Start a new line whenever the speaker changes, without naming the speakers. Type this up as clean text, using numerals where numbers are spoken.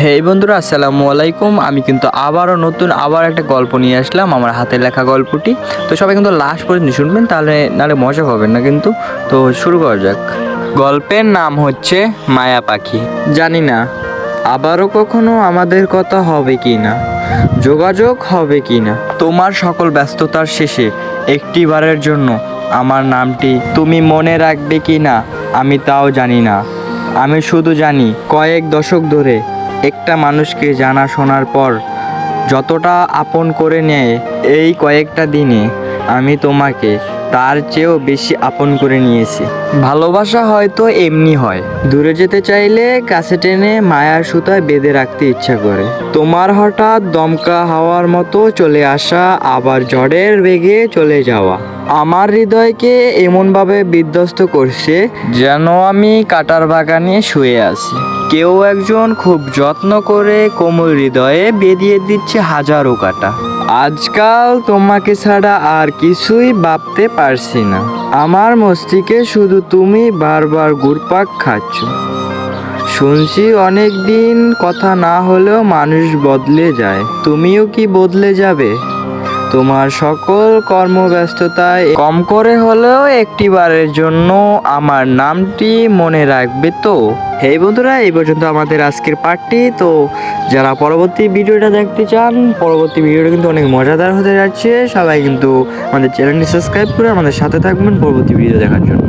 হেই বন্ধুরা, আসসালামু আলাইকুম। আমি কিন্তু আবার একটা গল্প নিয়ে আসলাম, আমার হাতে লেখা গল্পটি। তো সবাই কিন্তু লাস্ট পর্যন্ত শুনবেন, নাহলে মজা পাবেন না কিন্তু। তো শুরু করা যাক। গল্পের নাম হচ্ছে মায়া পাখি। জানি না আবারও কখনো আমাদের কথা হবে কি না, যোগাযোগ হবে কি না। তোমার সকল ব্যস্ততার শেষে একটিবারের জন্য আমার নামটি তুমি মনে রাখবে কি না আমি তাও জানি না। আমি শুধু জানি কয়েক দশক ধরে একটা মানুষকে জানা শোনার পর যতটা আপন করে নেয়, এই কয়েকটা দিনে আমি তোমাকে তার চেয়েও বেশি আপন করে নিয়েছি। ভালোবাসা হয়তো এমনি হয়, দূরে যেতে চাইলে কাছে টেনে মায়ার সুতায় বেঁধে রাখতে ইচ্ছা করে। তোমার হঠাৎ দমকা হাওয়ার মতো চলে আসা, আবার ঝড়ের বেগে চলে যাওয়া আমার হৃদয়কে এমনভাবে বিধ্বস্ত করছে যেন আমি কাটার বাগানে শুয়ে আছি। কেউ একজন খুব যত্ন করে কোমল হৃদয়ে বেঁধিয়ে দিচ্ছে হাজারো কাটা। আজকাল তোমাকে ছাড়া আর কিছুই ভাবতে পারছি না। আমার মস্তিষ্কে শুধু তুমি বারবার ঘুরপাক খাচ্ছ। শুনছি অনেক দিন কথা না হলেও মানুষ বদলে যায়, তুমিও কি বদলে যাবে? তোমার সকল কর্মব্যস্ততায় কম করে হলেও একটিবারের জন্য আমার নামটি মনে রাখবে তো? হেই বন্ধুরা, এই পর্যন্ত আমাদের আজকের পার্টটি। তো যারা পরবর্তী ভিডিওটা দেখতে চান, পরবর্তী ভিডিওটা কিন্তু অনেক মজাদার হতে যাচ্ছে। সবাই কিন্তু আমাদের চ্যানেলটি সাবস্ক্রাইব করে আমাদের সাথে থাকবেন পরবর্তী ভিডিও দেখার জন্য।